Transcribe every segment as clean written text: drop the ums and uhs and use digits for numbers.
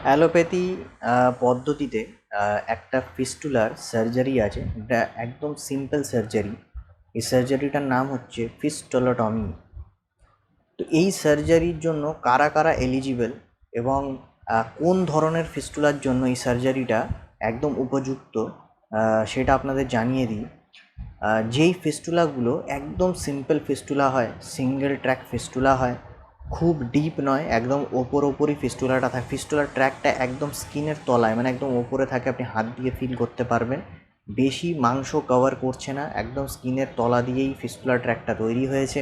Allopathy পদ্ধতিতে একটা ফিস্টুলার surgery আছে। এটা একদম সিম্পল সার্জারি। এই সার্জারিটার নাম হচ্ছে ফিস্টুলোটমি। তো এই সার্জারির জন্য কারা কারা এলিজিবল এবং কোন ধরনের ফিস্টুলার জন্য এই সার্জারিটা একদম উপযুক্ত সেটা আপনাদের জানিয়ে দিই। যেই ফিস্টুলাগুলো একদম সিম্পল ফিস্টুলা হয়, সিঙ্গেল ট্র্যাক ফিস্টুলা হয়, খুব ডিপ নয়, একদম ওপরই ফিস্টুলাটা থাকে, ফিস্টুলার ট্র্যাকটা একদম স্কিনের তলায় মানে একদম ওপরে থাকে, আপনি হাত দিয়ে ফিল করতে পারবেন, বেশি মাংস কভার করছে না, একদম স্কিনের তলা দিয়েই ফিস্টুলার ট্র্যাকটা তৈরি হয়েছে,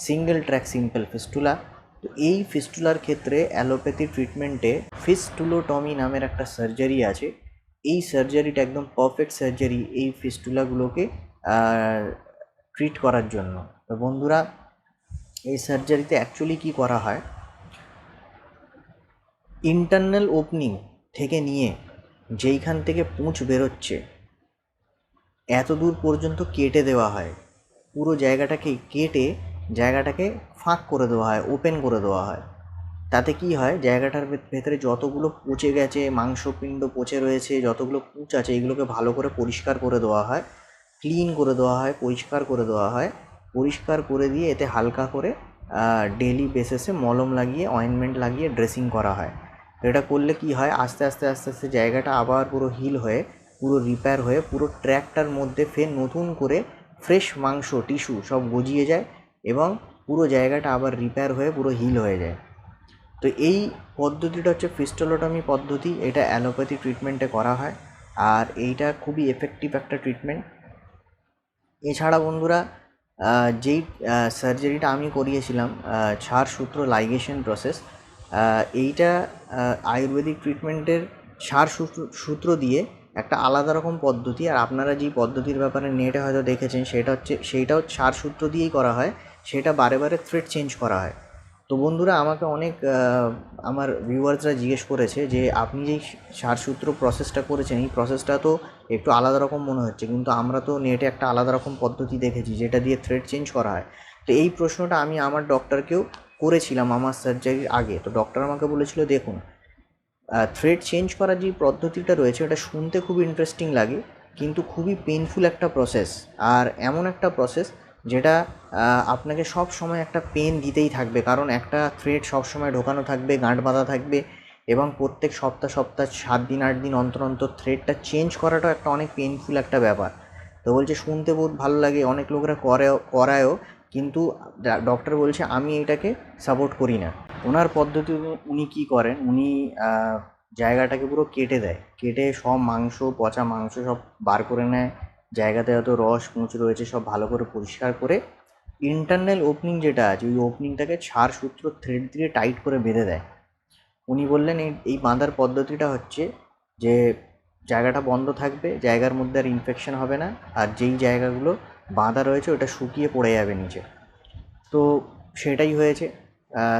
সিঙ্গেল ট্র্যাক সিম্পল ফিস্টুলা। তো এই ফিস্টুলার ক্ষেত্রে অ্যালোপ্যাথি ট্রিটমেন্টে ফিস্টুলোটমি নামের একটা সার্জারি আছে। এই সার্জারিটা একদম পারফেক্ট সার্জারি এই ফিস্টুলাগুলোকে ট্রিট করার জন্য। তো বন্ধুরা, এই সার্জারিতে অ্যাকচুয়ালি কী করা হয়, ইন্টারনাল ওপেনিং থেকে নিয়ে যেইখান থেকে পুঁজ বেরোচ্ছে এত দূর পর্যন্ত কেটে দেওয়া হয়, পুরো জায়গাটাকে কেটে জায়গাটাকে ফাঁক করে দেওয়া হয়, ওপেন করে দেওয়া হয়। তাতে কি হয়, জায়গাটার ভেতরে যতগুলো পচে গেছে, মাংসপিণ্ড পচে রয়েছে, যতগুলো পুঁজ আছে, এগুলোকে ভালো করে পরিষ্কার করে দেওয়া হয়, ক্লিন করে দেওয়া হয়, পরিষ্কার করে দেওয়া হয়। পরিষ্কার করে দিয়ে এতে হালকা করে ডেলি বেসিসে মলম লাগিয়ে, অয়েনমেন্ট লাগিয়ে ড্রেসিং করা হয়। তো এটা করলে কি হয়, আস্তে আস্তে আস্তে আস্তে জায়গাটা আবার পুরো হিল হয়ে, পুরো রিপেয়ার হয়ে, পুরো ট্র্যাকটার মধ্যে ফের নতুন করে ফ্রেশ মাংস টিস্যু সব গজিয়ে যায় এবং পুরো জায়গাটা আবার রিপেয়ার হয়ে পুরো হিল হয়ে যায়। তো এই পদ্ধতিটা হচ্ছে ফিস্টুলোটমি পদ্ধতি। এটা অ্যালোপ্যাথি ট্রিটমেন্টে করা হয় আর এইটা খুবই এফেক্টিভ একটা ট্রিটমেন্ট। এছাড়া বন্ধুরা, যেই সার্জারিটা আমি করিয়েছিলাম, ছাড়সূত্র লাইগেশন প্রসেস, এইটা আয়ুর্বেদিক ট্রিটমেন্টের সূত্র দিয়ে একটা আলাদা রকম পদ্ধতি। আর আপনারা যেই পদ্ধতির ব্যাপারে নেটে হয়তো দেখেছেন সেইটাও ছাড়সূত্র দিয়েই করা হয়, সেটা বারে বারে থ্রেড চেঞ্জ করা হয়। তো বন্ধুরা, আমাকে অনেক আমার ভিউয়ার্সরা জিজ্ঞেস করেছে যে আপনি যেই ছাড়সূত্র প্রসেসটা করেছেন, এই প্রসেসটা তো একটু আলাদা রকম মনে হচ্ছে, কিন্তু আমরা তো নেটে একটা আলাদা রকম পদ্ধতি দেখেছি যেটা দিয়ে থ্রেড চেঞ্জ করা হয়। তো এই প্রশ্নটা আমি আমার ডক্টরকেও করেছিলাম আমার সার্জারির আগে। তো ডক্টর আমাকে বলেছিল, দেখুন, থ্রেড চেঞ্জ করার যে পদ্ধতিটা রয়েছে ওটা শুনতে খুব ইন্টারেস্টিং লাগে, কিন্তু খুবই পেনফুল একটা প্রসেস। আর এমন একটা প্রসেস যেটা আপনাকে সব সময় একটা পেন দিতেই থাকবে, কারণ একটা থ্রেড সব সময় ঢোকানো থাকবে, গাঁট বাঁধা থাকবে, এবং প্রত্যেক সপ্তাহ 7 দিন 8 দিন অন্তর অন্তর থ্রেডটা চেঞ্জ করাটাও একটা অনেক পেনফুল একটা ব্যাপার। তো বলছে শুনতে বহুত ভালো লাগে, অনেক লোকরা করায়ও, কিন্তু ডক্টর বলছে আমি এটাকে সাপোর্ট করি না। ওনার পদ্ধতি উনি কী করেন, উনি জায়গাটাকে পুরো কেটে দেয়, কেটে সব মাংস, পচা মাংস সব বার করে নেয়, জায়গাতে যত রস পুঁজ রয়েছে সব ভালো করে পরিষ্কার করে ইন্টারনাল ওপেনিং যেটা আছে ওই ওপেনিংটাকে ছাড়সূত্র থ্রেড দিয়ে টাইট করে বেঁধে দেয়। উনি বললেন এই বাঁধার পদ্ধতিটা হচ্ছে যে জায়গাটা বন্ধ থাকবে, জায়গার মধ্যে আর ইনফেকশন হবে না, আর যেই জায়গাগুলো বাঁধা রয়েছে ওটা শুকিয়ে পড়ে যাবে নিচে। তো সেটাই হয়েছে।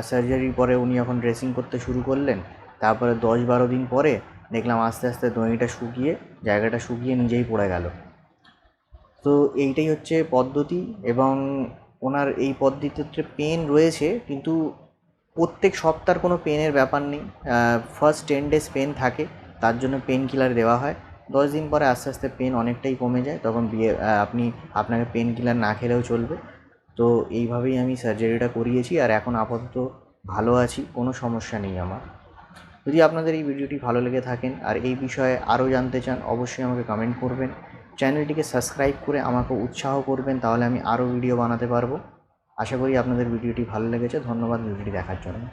সার্জারির পরে উনি যখন ড্রেসিং করতে শুরু করলেন, তারপরে 10-12 দিন পরে দেখলাম আস্তে আস্তে দড়িটা শুকিয়ে, জায়গাটা শুকিয়ে নিজেই পড়ে গেল। তো এইটাই হচ্ছে পদ্ধতি, এবং ওনার এই পদ্ধতিতে পেন রয়েছে, কিন্তু প্রত্যেক সপ্তাহের কোনো পেনের ব্যাপার নেই। ফার্স্ট 10 ডেজ পেন থাকে, তার জন্য পেন কিলার দেওয়া হয়। 10 দিন পরে আস্তে আস্তে পেন অনেকটাই কমে যায়, তখন আপনাকে পেন কিলার না খেলেও চলবে। তো এইভাবেই আমি সার্জারিটা করিয়েছি আর এখন আপাতত ভালো আছি, কোনো সমস্যা নেই আমার। যদি আপনাদের এই ভিডিওটি ভালো লেগে থাকেন আর এই বিষয়ে আরও জানতে চান, অবশ্যই আমাকে কমেন্ট করবেন, চ্যানেলটিকে সাবস্ক্রাইব করে আমাকে উৎসাহ করবেন, তাহলে আমি আরও ভিডিও বানাতে পারবো। আশা করি আপনাদের ভিডিওটি ভালো লেগেছে। ধন্যবাদ ভিডিওটি দেখার জন্য।